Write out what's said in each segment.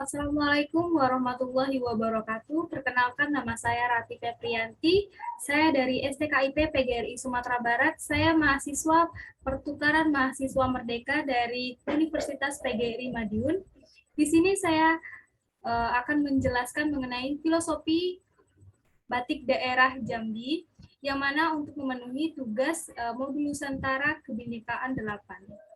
Assalamualaikum warahmatullahi wabarakatuh. Perkenalkan, nama saya Rati Febrianti. Saya dari STKIP PGRI Sumatera Barat. Saya mahasiswa pertukaran mahasiswa merdeka dari Universitas PGRI Madiun. Di sini saya akan menjelaskan mengenai filosofi batik daerah Jambi, yang mana untuk memenuhi tugas Modul Nusantara Kebinekaan 8.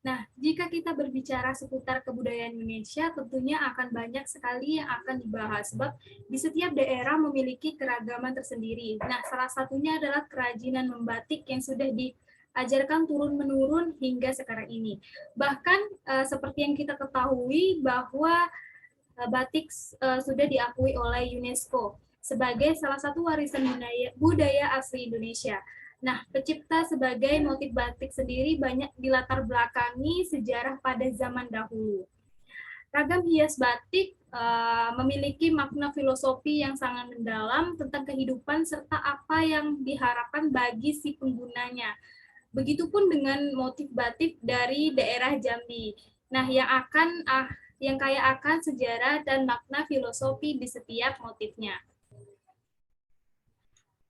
Nah, jika kita berbicara seputar kebudayaan Indonesia, tentunya akan banyak sekali yang akan dibahas, sebab di setiap daerah memiliki keragaman tersendiri. Nah, salah satunya adalah kerajinan membatik yang sudah diajarkan turun-menurun hingga sekarang ini. Bahkan seperti yang kita ketahui bahwa batik sudah diakui oleh UNESCO sebagai salah satu warisan budaya asli Indonesia. Nah, pencipta sebagai motif batik sendiri banyak dilatar belakangi sejarah pada zaman dahulu. Ragam hias batik memiliki makna filosofi yang sangat mendalam tentang kehidupan serta apa yang diharapkan bagi si penggunanya. Begitupun dengan motif batik dari daerah Jambi. Nah, yang kaya akan sejarah dan makna filosofi di setiap motifnya.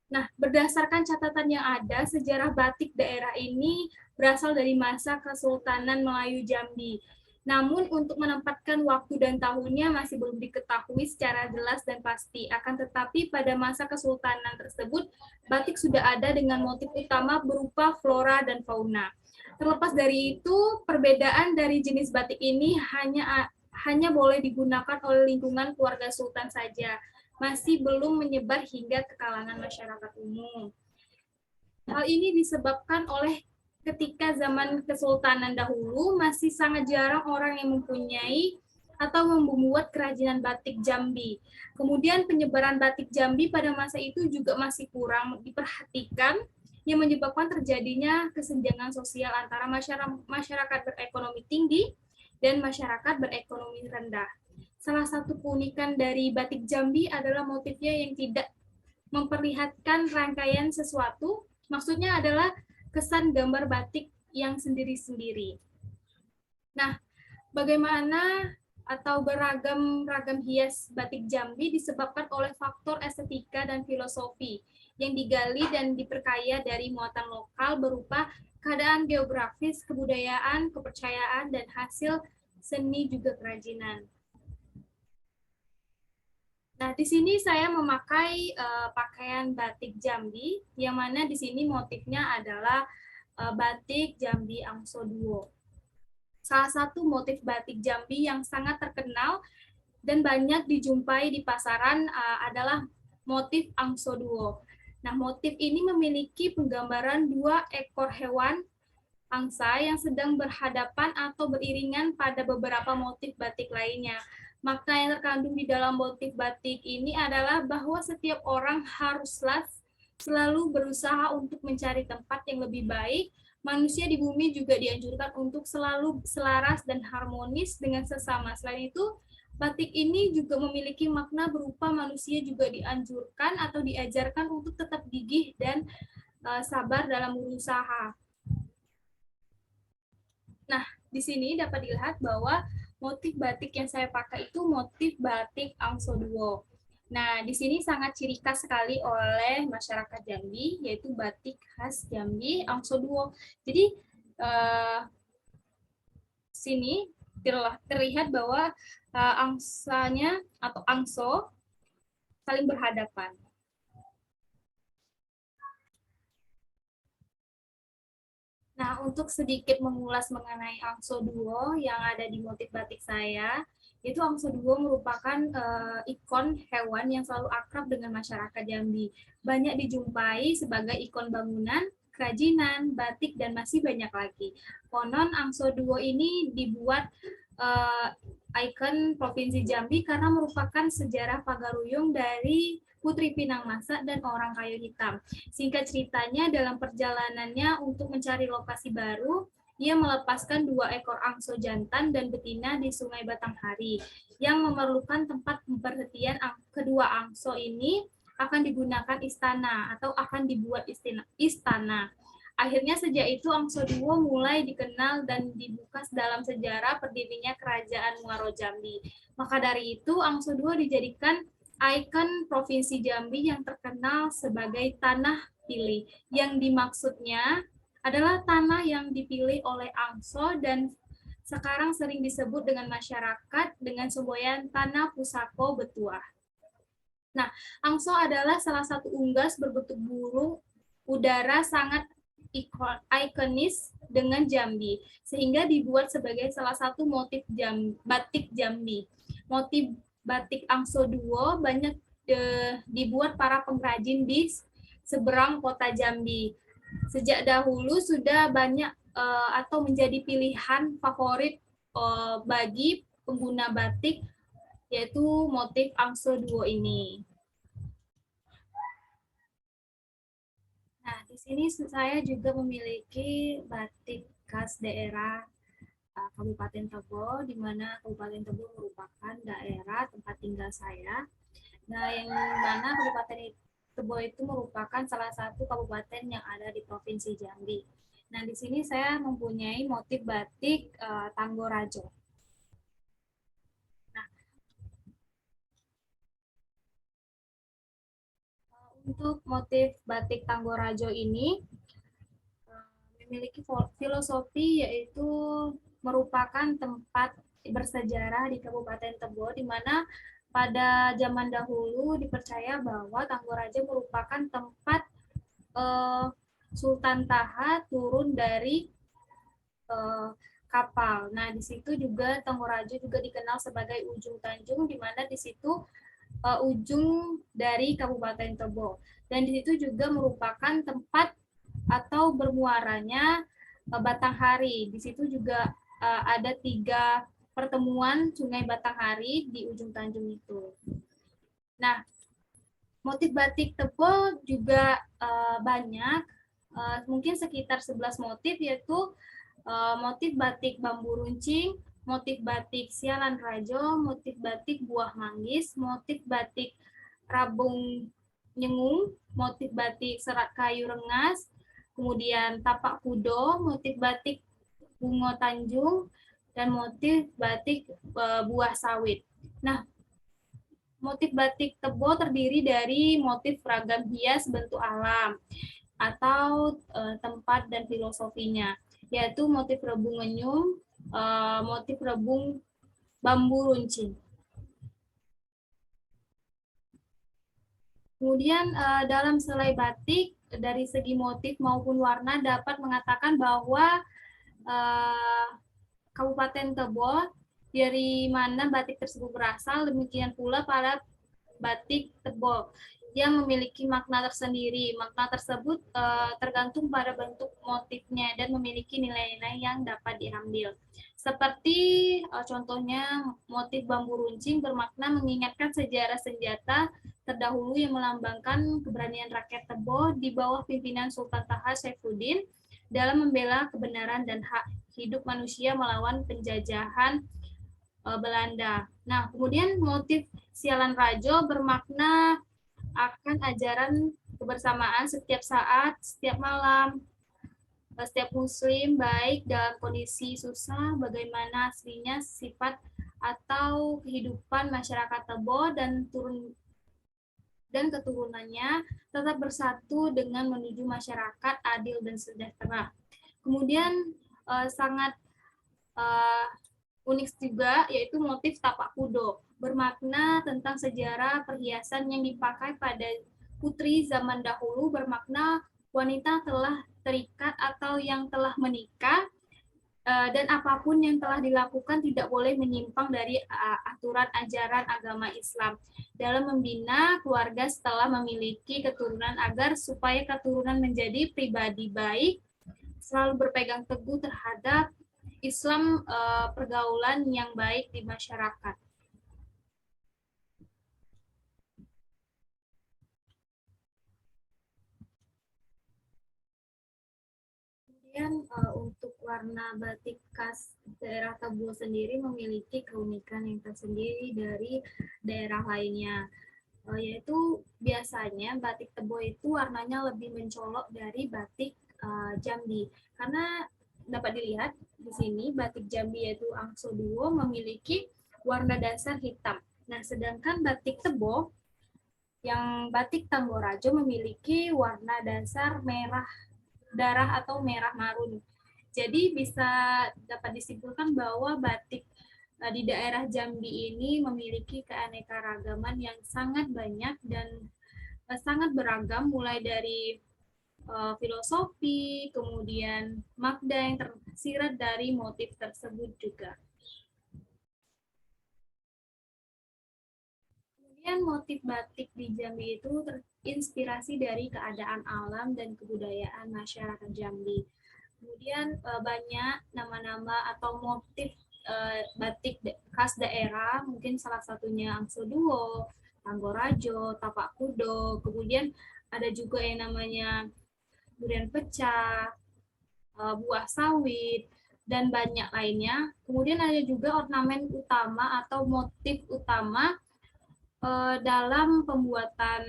Nah, berdasarkan catatan yang ada, sejarah batik daerah ini berasal dari masa Kesultanan Melayu Jambi. Namun untuk menempatkan waktu dan tahunnya masih belum diketahui secara jelas dan pasti. Akan tetapi pada masa Kesultanan tersebut, batik sudah ada dengan motif utama berupa flora dan fauna. Terlepas dari itu, perbedaan dari jenis batik ini hanya boleh digunakan oleh lingkungan keluarga sultan saja, masih belum menyebar hingga ke kalangan masyarakat umum. Hal ini disebabkan oleh ketika zaman Kesultanan dahulu masih sangat jarang orang yang mempunyai atau membuat kerajinan batik Jambi. Kemudian penyebaran batik Jambi pada masa itu juga masih kurang diperhatikan, yang menyebabkan terjadinya kesenjangan sosial antara masyarakat berekonomi tinggi dan masyarakat berekonomi rendah. Salah satu keunikan dari batik Jambi adalah motifnya yang tidak memperlihatkan rangkaian sesuatu, maksudnya adalah kesan gambar batik yang sendiri-sendiri. Nah, bagaimana atau beragam hias batik Jambi disebabkan oleh faktor estetika dan filosofi yang digali dan diperkaya dari muatan lokal berupa keadaan geografis, kebudayaan, kepercayaan, dan hasil seni juga kerajinan. Nah, di sini saya memakai pakaian batik Jambi, yang mana di sini motifnya adalah batik Jambi Angso Duo. Salah satu motif batik Jambi yang sangat terkenal dan banyak dijumpai di pasaran adalah motif Angso Duo. Nah, motif ini memiliki penggambaran 2 ekor hewan angsa yang sedang berhadapan atau beriringan pada beberapa motif batik lainnya. Makna yang terkandung di dalam motif batik ini adalah bahwa setiap orang haruslah selalu berusaha untuk mencari tempat yang lebih baik. Manusia di bumi juga dianjurkan untuk selalu selaras dan harmonis dengan sesama. Selain itu, batik ini juga memiliki makna berupa manusia juga dianjurkan atau diajarkan untuk tetap gigih dan sabar dalam berusaha. Nah, di sini dapat dilihat bahwa motif batik yang saya pakai itu motif batik Angso Duo. Nah, di sini sangat ciri khas sekali oleh masyarakat Jambi, yaitu batik khas Jambi Angso Duo. Jadi, sini terlihat bahwa angsanya atau angso saling berhadapan. Nah, untuk sedikit mengulas mengenai Angso Duo yang ada di motif batik saya, itu Angso Duo merupakan ikon hewan yang selalu akrab dengan masyarakat Jambi. Banyak dijumpai sebagai ikon bangunan, kerajinan, batik, dan masih banyak lagi. Konon Angso Duo ini dibuat ikon Provinsi Jambi karena merupakan sejarah Pagaruyung dari Putri Pinang Masa dan orang kayu hitam. Singkat ceritanya, dalam perjalanannya untuk mencari lokasi baru, ia melepaskan 2 ekor angso jantan dan betina di Sungai Batanghari yang memerlukan tempat pemberhentian kedua angso ini akan digunakan istana atau akan dibuat istana. Akhirnya sejak itu Angso Duo mulai dikenal dan dibuka dalam sejarah berdirinya Kerajaan Muaro Jambi. Maka dari itu Angso Duo dijadikan ikon Provinsi Jambi yang terkenal sebagai tanah pilih. Yang dimaksudnya adalah tanah yang dipilih oleh Angso dan sekarang sering disebut dengan masyarakat dengan semboyan Tanah Pusako Betuah. Nah, Angso adalah salah satu unggas berbentuk burung udara sangat ikonis dengan Jambi, sehingga dibuat sebagai salah satu motif batik Jambi. Motif batik Angso Duo banyak dibuat para pengrajin di seberang kota Jambi. Sejak dahulu sudah banyak atau menjadi pilihan favorit bagi pengguna batik, yaitu motif Angso Duo ini. Nah, di sini saya juga memiliki batik khas daerah Kabupaten Tebo, di mana Kabupaten Tebo merupakan daerah tempat tinggal saya. Nah, yang mana Kabupaten Tebo itu merupakan salah satu kabupaten yang ada di Provinsi Jambi. Nah, di sini saya mempunyai motif batik Tanggorajo. Untuk motif batik Tanggorajo ini memiliki filosofi, yaitu merupakan tempat bersejarah di Kabupaten Tebo, di mana pada zaman dahulu dipercaya bahwa Tanggorajo merupakan tempat Sultan Taha turun dari kapal. Nah, di situ juga Tanggorajo juga dikenal sebagai ujung Tanjung, di mana di situ ujung dari Kabupaten Tebo. Dan di situ juga merupakan tempat atau bermuaranya Batanghari. Di situ juga ada 3 pertemuan Sungai Batanghari di ujung Tanjung itu. Nah, motif batik Tebo juga banyak, mungkin sekitar 11 motif, yaitu motif batik bambu runcing, motif batik sialan rajo, motif batik buah manggis, motif batik rabung nyengung, motif batik serat kayu rengas, kemudian tapak kudo, motif batik bungo Tanjung, dan motif batik buah sawit. Nah, motif batik Tebo terdiri dari motif ragam hias bentuk alam atau tempat dan filosofinya, yaitu motif rebung ngenyum, motif rebung bambu runcing. Kemudian dalam selai batik, dari segi motif maupun warna dapat mengatakan bahwa Kabupaten Tebo dari mana batik tersebut berasal, demikian pula pada batik Tebo yang memiliki makna tersendiri. Makna tersebut tergantung pada bentuk motifnya dan memiliki nilai-nilai yang dapat diambil. Seperti contohnya motif bambu runcing bermakna mengingatkan sejarah senjata terdahulu yang melambangkan keberanian rakyat Tebo di bawah pimpinan Sultan Taha Saifuddin dalam membela kebenaran dan hak hidup manusia melawan penjajahan Belanda. Nah, kemudian motif sialan rajo bermakna akan ajaran kebersamaan setiap saat, setiap malam, setiap muslim, baik dalam kondisi susah, bagaimana aslinya sifat atau kehidupan masyarakat Tebo dan keturunannya tetap bersatu dengan menuju masyarakat adil dan sejahtera. Kemudian sangat unik juga, yaitu motif tapak kudo, bermakna tentang sejarah perhiasan yang dipakai pada putri zaman dahulu, bermakna wanita telah terikat atau yang telah menikah, dan apapun yang telah dilakukan tidak boleh menyimpang dari aturan ajaran agama Islam dalam membina keluarga setelah memiliki keturunan, agar supaya keturunan menjadi pribadi baik, selalu berpegang teguh terhadap Islam, pergaulan yang baik di masyarakat. Kemudian untuk warna batik khas daerah Tebo sendiri memiliki keunikan yang tersendiri dari daerah lainnya, yaitu biasanya batik Tebo itu warnanya lebih mencolok dari batik Jambi. Karena dapat dilihat di sini batik Jambi yaitu Angso Duo memiliki warna dasar hitam. Nah, sedangkan batik Tebo yang batik Tanggorajo memiliki warna dasar merah darah atau merah marun. Jadi bisa dapat disimpulkan bahwa batik di daerah Jambi ini memiliki keanekaragaman yang sangat banyak dan sangat beragam, mulai dari filosofi, kemudian makna yang tersirat dari motif tersebut juga. Kemudian motif batik di Jambi itu terinspirasi dari keadaan alam dan kebudayaan masyarakat Jambi. Kemudian banyak nama-nama atau motif batik khas daerah, mungkin salah satunya Angso Duo, Tanggorajo, Tapak Kudo, kemudian ada juga yang namanya durian pecah, buah sawit, dan banyak lainnya. Kemudian ada juga ornamen utama atau motif utama dalam pembuatan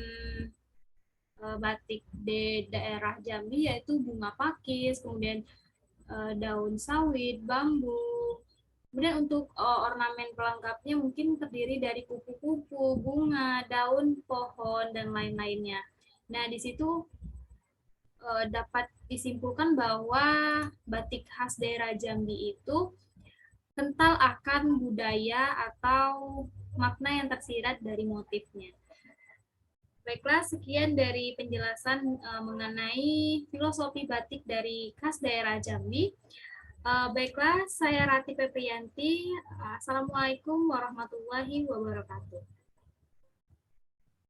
batik di daerah Jambi, yaitu bunga pakis, kemudian daun sawit, bambu. Kemudian untuk ornamen pelengkapnya mungkin terdiri dari kupu-kupu, bunga, daun pohon, dan lain-lainnya. Nah, di situ dapat disimpulkan bahwa batik khas daerah Jambi itu kental akan budaya atau makna yang tersirat dari motifnya. Baiklah, sekian dari penjelasan mengenai filosofi batik dari khas daerah Jambi. Baiklah, saya Rati Pepriyanti. Assalamualaikum warahmatullahi wabarakatuh.